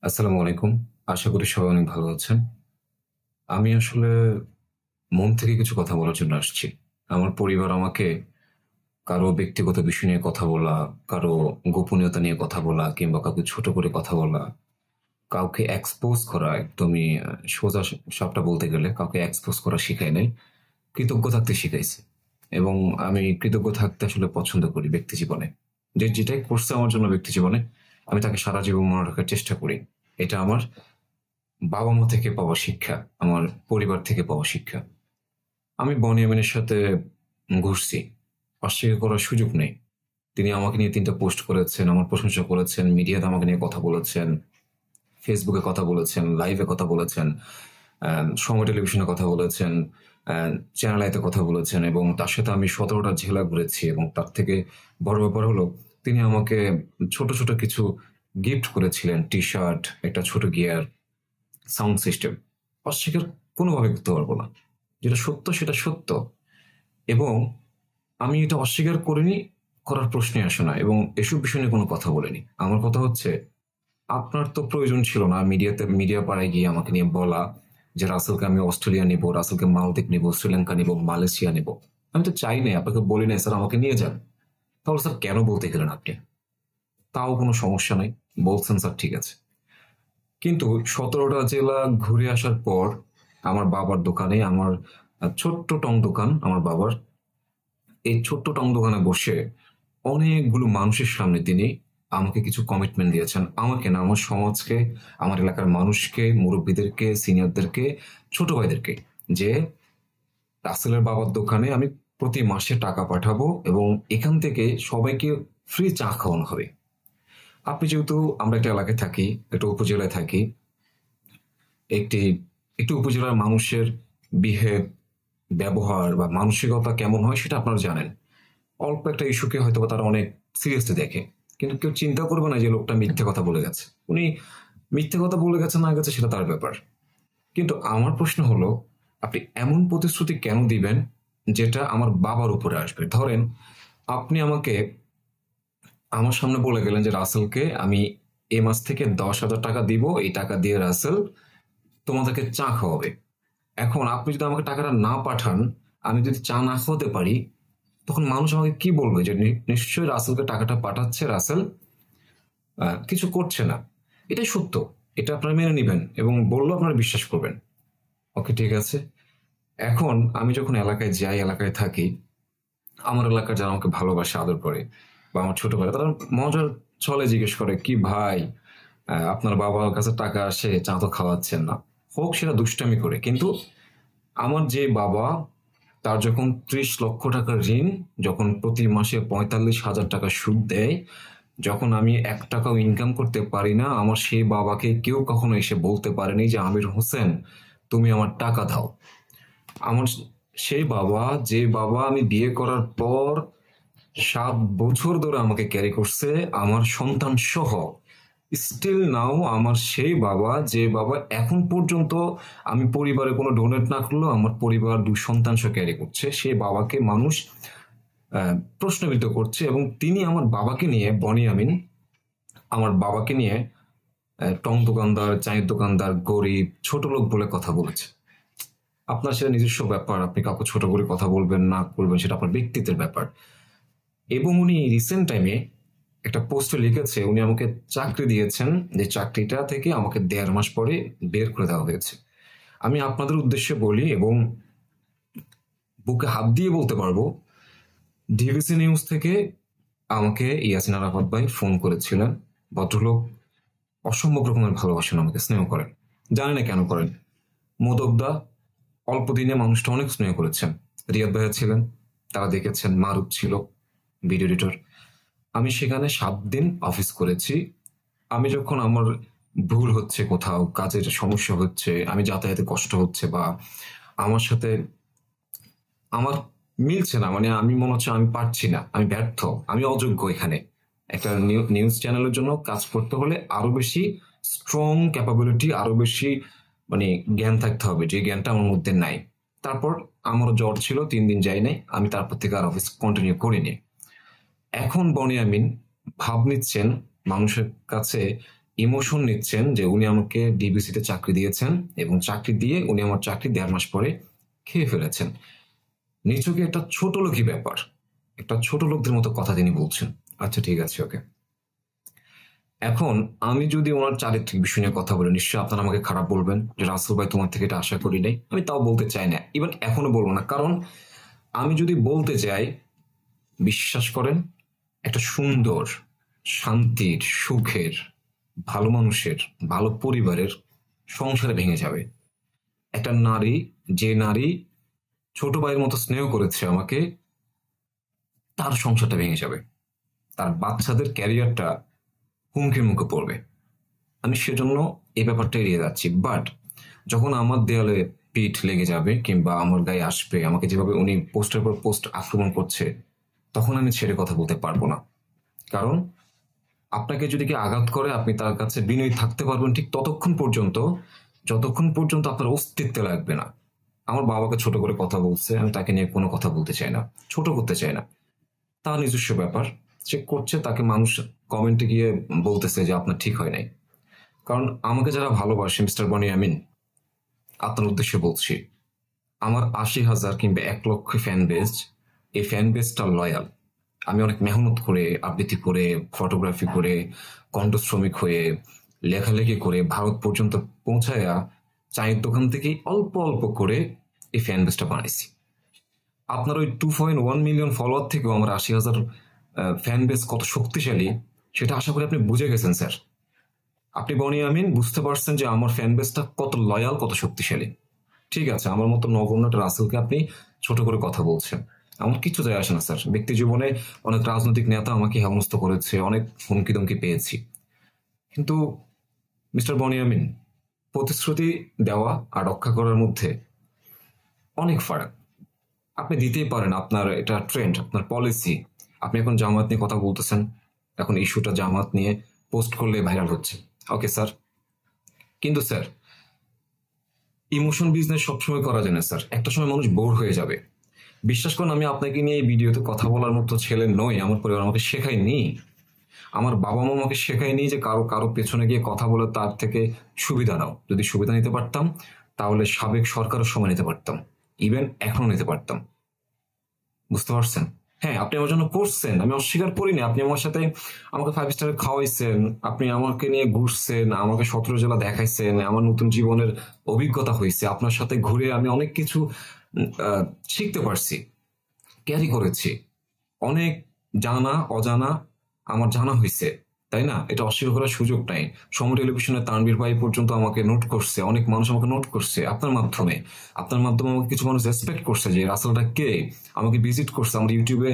আসসালামু আলাইকুম। আশা করি সবাই অনেক ভালো আছেন। আমি আসলে মন থেকে কিছু কথা বলার জন্য আসছি। আমার পরিবার আমাকে কারো ব্যক্তিগত বিষয় নিয়ে কথা বলা, কারো গোপনীয়তা নিয়ে কথা বলা কিংবা কাউকে ছোট করে কথা বলা, কাউকে এক্সপোজ করা একদমই সোজা সাপটা বলতে গেলে কাউকে এক্সপোজ করা শিখায় নাই। কৃতজ্ঞ থাকতে শিখাইছে। এবং আমি কৃতজ্ঞ থাকতে আসলে পছন্দ করি ব্যক্তি জীবনে। যে যেটাই করছে আমার জন্য ব্যক্তি জীবনে, আমি তাকে সারা জীবন মনে রাখার চেষ্টা করি। এটা আমার বাবা-মা থেকে পাওয়া শিক্ষা, আমার পরিবার থেকে পাওয়া শিক্ষা। আমি বনিয়ামিনের সাথে ঘুরছি। অস্বীকার করার সুযোগ নেই। তিনি আমাকে নিয়ে ৩ টা পোস্ট করেছেন, আমার প্রশংসা করেছেন, মিডিয়াতে আমাকে নিয়ে কথা বলেছেন, ফেসবুকে কথা বলেছেন, লাইভে কথা বলেছেন, সময় টেলিভিশনে কথা বলেছেন, আ চ্যানেল আইতে কথা বলেছেন এবং তার সাথে আমি ১৭ টা জেলা ঘুরেছি এবং তার থেকে বড় ব্যাপার হলো তিনি আমাকে ছোট, ছোট কিছু গিফট করেছিলেন। টি-শার্ট, একটা ছোট গিয়ার, সাউন্ড সিস্টেম। অস্বীকার কোনোভাবে করতে পারবো না। যেটা সত্য সেটা সত্য। এবং আমি এটা অস্বীকার করিনি, করার প্রশ্নই আসে না এবং এসব বিষয় নিয়ে কোনো কথা বলিনি। আমার কথা হচ্ছে, আপনার তো প্রয়োজন ছিল না মিডিয়া পাড়ায় গিয়ে আমাকে নিয়ে বলা যে রাসেলকে আমি অস্ট্রেলিয়া নিবো, রাসেলকে মালদ্বীপ নিবো, শ্রীলঙ্কা নিবো, মালয়েশিয়া নিবো। আমি তো চাই নাই, আপনাকে বলি নাই স্যার আমাকে নিয়ে যান। তাহলে স্যার কেন বলতে গেলেন আপনি? তাও কোনো সমস্যা নাই। বলছেন স্যার ঠিক আছে। কিন্তু ১৭ টা জেলা ঘুরে আসার পর আমার বাবার দোকানে আমার ছোট্ট টং দোকান আমার বাবার। এই ছোট্ট টং দোকানে বসে অনেকগুলো মানুষের সামনে তিনি আমাকে কিছু কমিটমেন্ট দিয়েছেন। আমাকে না, আমার সমাজকে, আমার এলাকার মানুষকে, মুরব্বীদেরকে, সিনিয়রদেরকে, ছোট ভাইদেরকে যে রাসেলের বাবার দোকানে আমি প্রতি মাসে টাকা পাঠাবো এবং এখান থেকে সবাইকে ফ্রি চা খাওয়ানো হবে। আপনি যেহেতু আমরা একটা এলাকায় থাকি, একটা উপজেলায় থাকি, একটি একটি উপজেলার মানুষের বিহেভ, ব্যবহার বা মানসিকতা কেমন হয় সেটা আপনারা জানেন। অল্প একটা ইস্যুকে হয়তো তারা অনেক সিরিয়াসলি দেখে, কিন্তু কেউ চিন্তা করবে না যে লোকটা মিথ্যে কথা বলে গেছে। উনি মিথ্যে কথা বলে গেছে না গেছে সেটা তার ব্যাপার। কিন্তু আমার প্রশ্ন হলো, আপনি এমন প্রতিশ্রুতি কেন দিবেন যেটা আমার বাবার উপরে আসবে? ধরেন আপনি আমাকে আমার সামনে বলে গেলেন যে রাসেলকে আমি এ মাস থেকে ১০,০০০ টাকা দিব, এই টাকা দিয়ে রাসেল তোমাদেরকে চা খাওয়াবে। এখন আপনি যদি আমাকে টাকাটা না পাঠান, আমি যদি চা না খাওয়াতে পারি, তখন মানুষ আমাকে কি বলবে যে নিশ্চয়ই রাসেলকে টাকাটা পাঠাচ্ছে, রাসেল কিছু করছে না। এটাই সত্য। এটা আপনারা মেনে নিবেন এবং বললেও আপনারা বিশ্বাস করবেন। ওকে, ঠিক আছে। এখন আমি যখন এলাকায় যাই, এলাকায় থাকি, আমার এলাকার যারা আমাকে ভালোবাসে, আদর করে বা আমার ছোট ভাই, তারা মজার ছলে জিজ্ঞেস করে, কি ভাই, আপনার বাবার কাছে টাকা আসে, চা তো খাওয়াচ্ছেন না। হোক সেটা দুষ্টামি করে, কিন্তু আমার যে বাবা, তার যখন ৩০ লক্ষ টাকার ঋণ, যখন প্রতি মাসে ৪৫,০০০ টাকা সুদ দেয়, যখন আমি ১ টাকাও ইনকাম করতে পারি না, আমার সেই বাবাকে কেউ কখনো এসে বলতে পারেনি যে আমির হোসেন তুমি আমার টাকা দাও। আমার সেই বাবা, যে বাবা আমি বিয়ে করার পর ৭ বছর ধরে আমাকে ক্যারি করছে, আমার সন্তান সহ, স্টিল নাও আমার সেই বাবা, যে বাবা এখন পর্যন্ত আমি পরিবারে কোনো ডোনেট না করলেও আমার পরিবার ২ সন্তান সহ ক্যারি করছে, সেই বাবাকে মানুষ প্রশ্নবিদ্ধ করছে এবং তিনি আমার বাবাকে নিয়ে, বনিয়ামিন আমার বাবাকে নিয়ে টং দোকানদার, চায়ের দোকানদার, গরিব, ছোট লোক বলে কথা বলেছে। আপনার সেটা নিজস্ব ব্যাপার, আপনি কাউকে ছোট করে কথা বলবেন না করবেন সেটা আপনার ব্যক্তিত্বের ব্যাপার। এবং উনি রিসেন্ট টাইমে একটা পোস্টে লিখেছে উনি আমাকে চাকরি দিয়েছেন, যে চাকরিটা থেকে আমাকে ১.৫ মাস পরে বের করে দেওয়া হয়েছে। আমি আপনাদের উদ্দেশ্যে বলি এবং বুকে হাত দিয়ে বলতে পারবো, ডিবিসি নিউজ থেকে আমাকে ইয়াসিন আরাফাত ভাই ফোন করেছিলেন। ভদ্রলোক অসম্ভব রকমের ভালোবাসেন, আমাকে স্নেহ করেন। জানি না কেন করেন। মোদকদা অল্প দিনে মানুষটা অনেক স্নেহ করেছেন। রিয়াদ ভাইয়া ছিলেন, তারা দেখেছেন। মারুফ ছিল ভিডিও এডিটর। আমি সেখানে ৭ দিন অফিস করেছি। আমি যখন আমার ভুল হচ্ছে, কোথাও কাজের সমস্যা হচ্ছে, আমি যাতায়াতে কষ্ট হচ্ছে বা আমার সাথে আমার মিলছে না, মানে আমি মনে হচ্ছে আমি পারছি না, আমি ব্যর্থ, আমি অযোগ্য, এখানে একটা নিউজ চ্যানেলের জন্য কাজ করতে হলে আরো বেশি স্ট্রং ক্যাপাবিলিটি, আরো বেশি মানে জ্ঞান থাকতে হবে, যে জ্ঞানটা আমার মধ্যে নাই। তারপর আমারও জ্বর ছিল, ৩ দিন যাই নাই, আমি তারপর থেকে আর অফিস কন্টিনিউ করিনি। এখন বনিয়ামিন ভাব নিচ্ছেন মানুষের কাছে ইমোশন নিচ্ছেন যে উনি আমাকে ডিবিসিতে চাকরি দিয়েছেন এবং চাকরি দিয়ে উনি আমার চাকরি 1.5 মাস পরে খেয়ে ফেলেছেন। নিছকই একটা ছোট লোকই ব্যাপার, একটা ছোট লোকদের মতো কথা তিনি বলছেন। আচ্ছা ঠিক আছে, ওকে। এখন আমি যদি ওনার চারিত্রিক বিষয় নিয়ে কথা বলি, নিশ্চয়ই আপনারা আমাকে খারাপ বলবেন যে রাসেল ভাই তোমার থেকে এটা আশা করি নাই। আমি তাও বলতে চাই না, ইভেন এখনো বলবো না, কারণ আমি যদি বলতে চাই, বিশ্বাস করেন, একটা সুন্দর, শান্তির, সুখের, ভালো মানুষের, ভালো পরিবারের সংসারে ভেঙে যাবে। একটা নারী, যে নারী ছোট ভাইয়ের মতো স্নেহ করেছে আমাকে, তার সংসারটা ভেঙে যাবে, তার বাচ্চাদের ক্যারিয়ারটা হুমকির মুখে পড়বে। আমি সেজন্য এই ব্যাপারটা এড়িয়ে যাচ্ছি। বাট যখন আমার দেয়ালে পিঠ লেগে যাবে কিংবা আমার গায়ে আসবে, আমাকে যেভাবে উনি পোস্টের পর পোস্ট আক্রমণ করছে, তখন আমি ছেড়ে কথা বলতে পারবো না। কারণ আপনাকে যদি কেউ আঘাত করে, আপনি তার কাছে বিনয়ী থাকতে পারবেন ঠিক ততক্ষণ পর্যন্ত যতক্ষণ পর্যন্ত আপনার অস্তিত্বে লাগবে না। আমার বাবাকে ছোট করে কথা বলছে, আমি তাকে নিয়ে কোনো কথা বলতে চাই না, ছোট করতে চাই না। তার নিজস্ব ব্যাপার, সে করছে, তাকে মানুষ কমেন্টে গিয়ে বলতেছে যে আপনার ঠিক হয় নাই। কারণ আমাকে যারা ভালোবাসে, মিস্টার বনি আমিন, আপনার উদ্দেশ্যে বলছি, আমার 80,000 কিংবা 1 লক্ষ ফ্যান বেস, এই ফ্যান বেসটা লয়াল। আমি অনেক মেহনত করে, আবৃত্তি করে, ফটোগ্রাফি করে, কণ্ঠ শ্রমিক হয়ে, লেখালেখি করে ভারত পর্যন্ত পৌঁছায়া চায়ের দোকান থেকেই অল্প অল্প করে এই ফ্যান বেসটা বানাইছি। আপনার ওই 2.1 মিলিয়ন ফলোয়ার থেকেও আমার 80,000 ফ্যান বেস কত শক্তিশালী, সেটা আশা করি আপনি বুঝে গেছেন স্যার। আপনি বনি আমিন বুঝতে পারছেন যে আমার ফ্যান বেসটা কত লয়াল, কত শক্তিশালী। ঠিক আছে, আমার মতো নগণ্য রাসেলকে আপনি ছোট করে কথা বলছেন, আমার কিছু যায় আসে না স্যার। ব্যক্তি জীবনে অনেক রাজনৈতিক নেতা আমাকে হেনস্থ করেছে, অনেক হুমকি দমকি পেয়েছি, কিন্তু মিস্টার বনি আমিন, প্রতিশ্রুতি দেওয়া আর রক্ষা করার মধ্যে অনেক ফারাক। আপনি দিতেই পারেন, আপনার এটা ট্রেন্ড, আপনার পলিসি। আপনি এখন জামাত নিয়ে কথা বলতেছেন, এখন ইস্যুটা জামাত নিয়ে পোস্ট করলে ভাইরাল হচ্ছে, ওকে স্যার। কিন্তু স্যার, ইমোশন বিজনেস সবসময় করা যায় না স্যার, একটা সময় মানুষ বোর হয়ে যাবে। বিশ্বাস করুন, আমি আপনাকে নিয়ে এই ভিডিওতে কথা বলার মতো ছেলে নই, আমার পরিবার আমাকে শেখায়নি, আমার বাবা মা আমাকে শেখায়নি যে কারো কারো পেছনে গিয়ে কথা বলে তার থেকে সুবিধা নাও। যদি সুবিধা নিতে পারতাম তাহলে সাবেক সরকারের সময় নিতে পারতাম, ইভেন এখনো নিতে পারতাম। বুঝতে পারছেন? হ্যাঁ, আপনি আমার জন্য করছেন, আমি অস্বীকার করিনি। আপনি আমার সাথে, আমাকে 5 স্টার খাওয়াইছেন, আপনি আমাকে নিয়ে ঘুরছেন, আমাকে 17 জেলা দেখাইছেন, আমার নতুন জীবনের অভিজ্ঞতা হয়েছে। আপনার সাথে ঘুরে আমি অনেক কিছু শিখতে পারছি, ক্যারি করেছি, অনেক জানা অজানা আমার জানা হয়েছে, তাই না? এটা অস্বীকার করার সুযোগ নাই। সময় টেলিভিশনে তানভীর ভাই পর্যন্ত আমাকে নোট করছে, অনেক মানুষ আমাকে নোট করছে আপনার মাধ্যমে। আপনার মাধ্যমে আমাকে কিছু মানুষ রেসপেক্ট করছে যে রাসেলটা কে, আমাকে ভিজিট করছে, আমার ইউটিউবে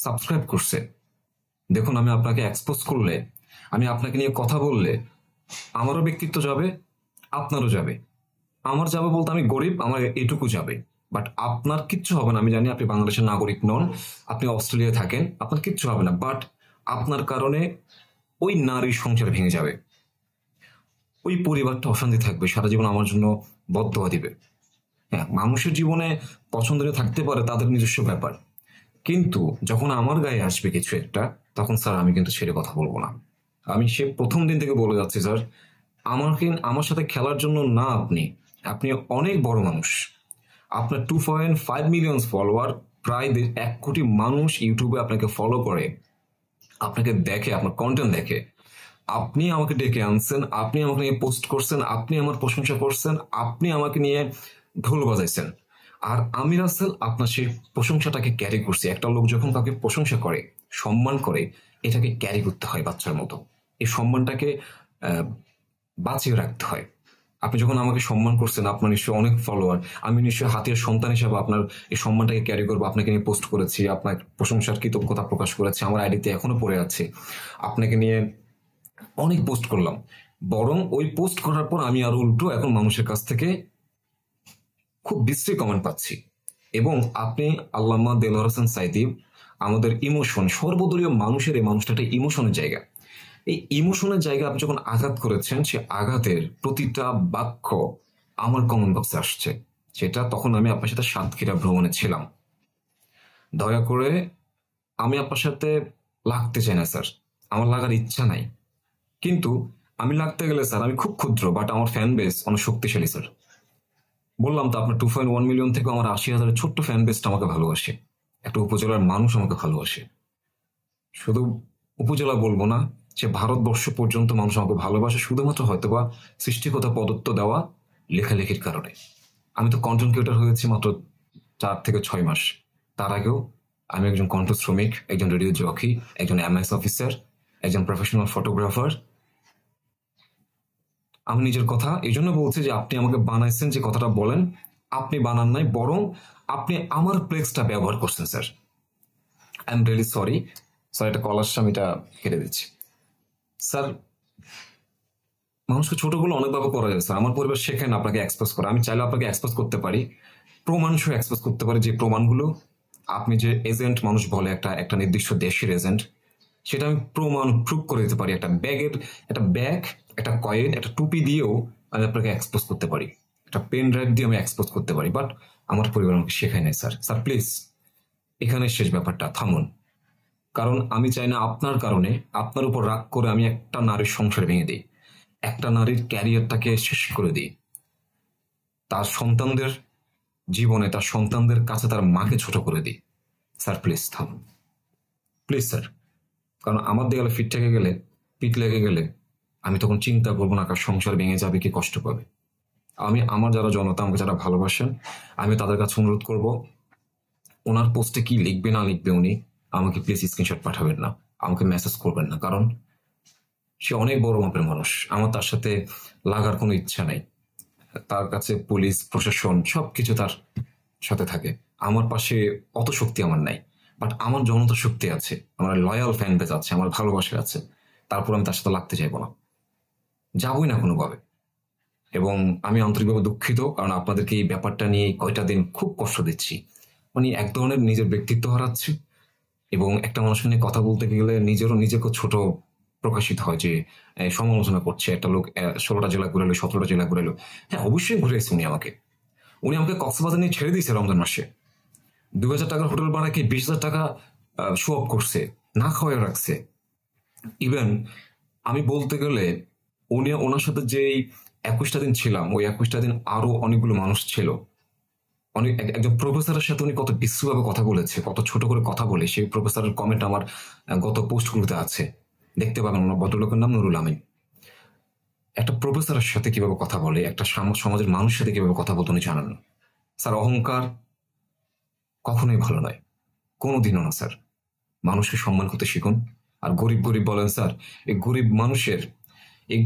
সাবস্ক্রাইব করছে। দেখুন, আমি আপনাকে এক্সপোজ করলে, আমি আপনাকে নিয়ে কথা বললে, আমারও ব্যক্তিত্ব যাবে, আপনারও যাবে। আমার যাবে বলতে আমি গরিব, আমার এটুকু যাবে। বাট আপনার কিচ্ছু হবে না। আমি জানি আপনি বাংলাদেশের নাগরিক নন, আপনি অস্ট্রেলিয়ায় থাকেন, আপনার কিচ্ছু হবে না। বাট আপনার কারণে ওই নারীর সংসার ভেঙে যাবে, ওই পরিবারটা অশান্তি থাকবে, সারা জীবন আমার জন্য বদদোয়া দিবে। হ্যাঁ, মানুষের জীবনে পছন্দের থাকতে পারে, তাদের নিজস্ব ব্যাপার, কিন্তু যখন আমার গায়ে আসবে কিছু একটা, তখন স্যার আমি কিন্তু ছেড়ে কথা বলবো না। আমি সে প্রথম দিন থেকে বলে যাচ্ছি স্যার, আমার সাথে খেলার জন্য না। আপনি আপনি অনেক বড় মানুষ, আপনার 2.5 মিলিয়ন ফলোয়ার, প্রায় 1 কোটি মানুষ ইউটিউবে আপনাকে ফলো করে, আপনাকে দেখে, আপনার কন্টেন্ট দেখে। আপনি আমাকে ডেকে আনছেন, আপনি আমাকে নিয়ে পোস্ট করছেন, আপনি আমার প্রশংসা করছেন, আপনি আমাকে নিয়ে ঢোল বাজাইছেন, আর আমি রাসেল আপনার সেই প্রশংসাটাকে ক্যারি করছি। একটা লোক যখন কাউকে প্রশংসা করে, সম্মান করে, এটাকে ক্যারি করতে হয় বাচ্চার মতো। এই সম্মানটাকে বাঁচিয়ে রাখতে হয়। আপনি যখন আমাকে সম্মান করছেন, আপনার নিশ্চয়ই অনেক ফলোয়ার, আমি নিশ্চয়ই হাতিয়ার সন্তান হিসাবে আপনার এই সম্মানটাকে ক্যারি করবো। আপনাকে নিয়ে পোস্ট করেছি, আপনার প্রশংসার কৃতজ্ঞতা প্রকাশ করেছি, আমার আইডিতে এখনো পড়ে আছে। আপনাকে নিয়ে অনেক পোস্ট করলাম, বরং ওই পোস্ট করার পর আমি আরো উল্টো এখন মানুষের কাছ থেকে খুব বিশ্রী কমেন্ট পাচ্ছি। এবং আপনি আল্লামা দেলোয়ার হোসেন সাইদি, আমাদের ইমোশন, সর্বদলীয় মানুষের এই মানুষটা একটা ইমোশনের জায়গা। এই ইমোশনের জায়গা আপনি যখন আঘাত করেছেন, সে আঘাতের প্রতিটা বাক্য আমার কমেন্ট বক্সে আসছে। সেটা তখন আমি আপনার সাথে সাতক্ষীরা ভ্রমণে ছিলাম। দয়া করে, আমি আপনার সাথে লাগতে চাই না স্যার, আমার লাগার ইচ্ছা নাই, কিন্তু আমি লাগতে গেলে স্যার আমি খুব ক্ষুদ্র, বাট আমার ফ্যান বেস অনেক শক্তিশালী স্যার। বললাম তো আপনার 2.1 মিলিয়ন থেকে আমার 80,000 ছোট্ট ফ্যান বেসটা আমাকে ভালোবাসে। একটা উপজেলার মানুষ আমাকে ভালোবাসে। শুধু উপজেলা বলবো না, যে ভারতবর্ষ পর্যন্ত মানুষ আমাকে ভালোবাসে শুধুমাত্র হয়তোবা সৃষ্টিকতা প্রদত্ত দেওয়া লেখালেখির কারণে। আমি তো কন্টেন্ট ক্রিয়েটর হয়েছি মাত্র 4 থেকে 6 মাস। তার আগেও আমি একজন কণ্ঠ শ্রমিক, একজন রেডিও জকি, একজন এমএস অফিসার, একজন প্রফেশনাল ফটোগ্রাফার। আমি নিজের কথা এই জন্য বলছি যে আপনি আমাকে বানাইছেন, যে কথাটা বলেন আপনি বানান নাই, বরং আপনি আমার প্লেক্সটা ব্যবহার করছেন sir. I am really sorry. Sir এটা কল আসছে, আমি এটা কেটে দিচ্ছি। স্যার মানুষকে ছোটগুলো অনেকভাবে করা যায় স্যার। আমার পরিবার শেখেন আপনাকে এক্সপ্রেস করে। আমি চাইলে আপনাকে এক্সপ্রেস করতে পারি, প্রমাণ সহ এক্সপ্রেস করতে পারি, যে প্রমাণগুলো আপনি যে এজেন্ট মানুষ বলে একটা নির্দিষ্ট দেশের এজেন্ট, সেটা আমি প্রমাণ প্রুভ করে দিতে পারি। একটা ব্যাগ, একটা কয়েন, একটা টুপি দিয়েও আমি আপনাকে এক্সপোজ করতে পারি, একটা পেন ড্রাইভ দিয়ে আমি এক্সপোজ করতে পারি। বাট আমার পরিবার আমাকে শেখায় নাই স্যার। স্যার প্লিজ এখানে শেষ, ব্যাপারটা থামুন। কারণ আমি চাই না আপনার কারণে, আপনার উপর রাগ করে আমি একটা নারীর সংসার ভেঙে দিই, একটা নারীর ক্যারিয়ারটাকে শেষ করে দিই, তার সন্তানদের জীবনে, তার সন্তানদের কাছে তার মাকে ছোট করে দিই। স্যার প্লিজ থামুন, প্লিজ স্যার। কারণ আমার দেয়ালে পিঠ লেগে গেলে আমি তখন চিন্তা করবো না কার সংসার ভেঙে যাবে, কি কষ্ট পাবে। আমি আমার যারা জনতা, আমাকে যারা ভালোবাসেন, আমি তাদের কাছে অনুরোধ করব, ওনার পোস্টে কি লিখবে না লিখবে উনি আমাকে প্লিজ স্ক্রিনশট পাঠাবেন না, আমাকে মেসেজ করবেন না। কারণ সে অনেক বড় মাপের মানুষ, আমার তার সাথে লাগার কোনো ইচ্ছা নেই। তার কাছে পুলিশ প্রশাসন সবকিছু তার সাথে থাকে, আমার পাশে অত শক্তি আমার নাই। বাট আমার জনতার শক্তি আছে, আমার লয়াল ফ্যান বেস আছে, আমার ভালোবাসা আছে। তারপর আমি তার সাথে লাগতে চাইবো না, যাবই না কোনোভাবে। এবং আমি আন্তরিকভাবে দুঃখিত, কারণ আপনাদেরকে এই ব্যাপারটা নিয়ে কয়টা দিন খুব কষ্ট দিচ্ছি। মানে এক ধরনের নিজের ব্যক্তিত্ব হারাচ্ছি, এবং একটা মানুষকে নিয়ে কথা বলতে গেলে নিজেকে ছোট প্রকাশিত হয়, যে সমালোচনা করছে একটা লোক 16টা জেলা ঘুরে এলো, 17টা জেলা ঘুরে এলো। হ্যাঁ অবশ্যই ঘুরেছে উনি আমাকে কক্সবাজার নিয়ে ছেড়ে দিয়েছে রমজান মাসে। 2,000 টাকার হোটেল ভাড়াকে 20,000 টাকা শো অফ করছে, না খাওয়াই রাখছে। ইভেন আমি বলতে গেলে ওনার সাথে যে 21টা দিন ছিলাম, ওই 21টা দিন আরো অনেকগুলো মানুষ ছিল। একজন প্রফেসরের সাথে উনি কত বিশ্রীভাবে কথা বলেছে, কত ছোট করে কথা বলে, সেই প্রফেসরের কমেন্ট আমার গত পোস্টগুলোতে আছে, দেখতে পাবেন। ওনার ভদ্রলোকের নাম নুরুল আমিন। একটা প্রফেসরের সাথে কিভাবে কথা বলে, একটা সমাজের মানুষের সাথে কিভাবে কথা বলতে উনি জানেন না। স্যার অহংকার কখনোই ভালো নয়, কোনোদিনও না স্যার। মানুষকে সম্মান করতে শিখুন। আর গরিব বলেন স্যার, এই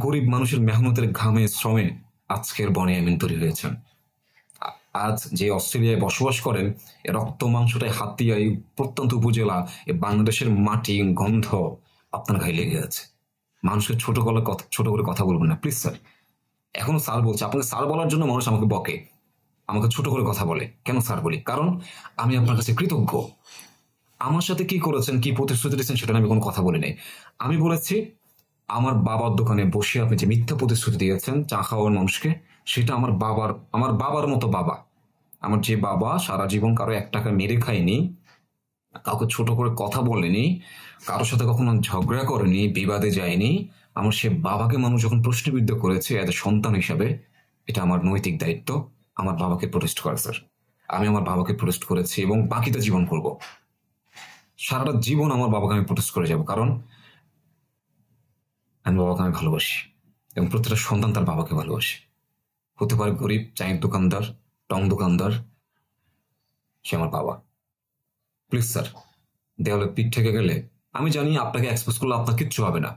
গরিব মানুষের মেহনতের ঘামে শ্রমে আজকের বনে আমিন তৈরি হয়েছেন। আজ যে অস্ট্রেলিয়ায় বসবাস করেন, রক্ত মাংসটাই হাতিয়া, এই প্রত্যন্ত উপজেলা, এই বাংলাদেশের মাটি গন্ধ আপনার গায়ে লেগে আছে। মানুষকে ছোট করে কথা বলবেন না প্লিজ স্যার। এখনো স্যার বলছে, আপনাকে স্যার বলার জন্য মানুষ আমাকে বকে, আমাকে ছোট করে কথা বলে। কেন স্যার বলি? কারণ আমি আপনার কাছে কৃতজ্ঞ। আমার সাথে কি করেছেন, কি প্রতিশ্রুতি দিয়েছেন, সেটা আমি কোনো কথা বলি নাই। আমি বলেছি আমার বাবার দোকানে বসে আপনি যে মিথ্যা প্রতিশ্রুতি দিয়েছেন চা খাওয়ার মানুষকে, সেটা আমার বাবার মতো বাবা। আমার যে বাবা সারা জীবন কারো 1 টাকা মেরে খায়নি, কাউকে ছোট করে কথা বলেনি, কারোর সাথে কখনো ঝগড়া করেনি, বিবাদে যায়নি, আমার সে বাবাকে মানুষ যখন প্রশ্নবিদ্ধ করেছে এদের সন্তান হিসাবে, এটা আমার নৈতিক দায়িত্ব আমার বাবাকে প্রোটেস্ট করা স্যার। আমি আমার বাবাকে প্রোটেস্ট করেছি এবং বাকিটা জীবন করব। সারাটা জীবন আমার বাবাকে আমি প্রোটেস্ট করে যাব, কারণ আমি বাবাকে আমি ভালোবাসি এবং প্রত্যেকটা সন্তান তার বাবাকে ভালোবাসে। হতে পারে গরিব, চায়ের দোকানদার, টং দোকানদার, সে আমার বাবা। প্লিজ স্যার, দেওয়ালে পিঠ থেকে গেলে আমি জানি আপনাকে এক্সপোজ করলে আপনার কিচ্ছু হবে না,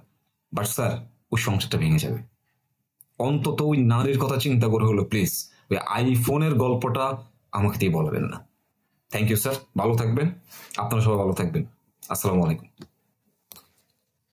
বাট স্যার ওই সংসারটা ভেঙে যাবে। অন্তত ওই নারীর কথা চিন্তা করে হলো প্লিজ ওই আইফোনের গল্পটা আমাকে দিয়ে বলবেন না। থ্যাংক ইউ স্যার, ভালো থাকবেন, আপনারা সবাই ভালো থাকবেন। আসসালামু আলাইকুম।